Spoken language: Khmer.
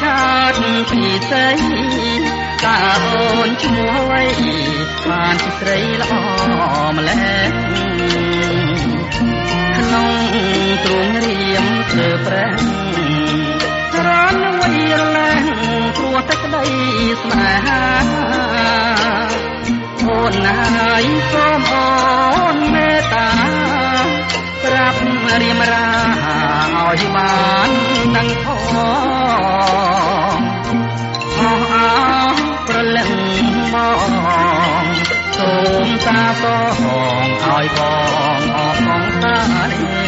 ឆាតពីស្រីតាអូនឈ្មោះអ្វីបានជាស្រីល្អម្ល៉េះក្នុងទ្រូងរៀមធ្វើប្រាំងរានវៃរលែងព្រោះតែក្តីស្នេហាអូនណាយសូមអូនមេត្តាប្រាប់រៀមរាឲ្យបានដឹងផងអស់អោប្រលឹងមកសូមតាផងឲ្យបងអស់ផងតានេះ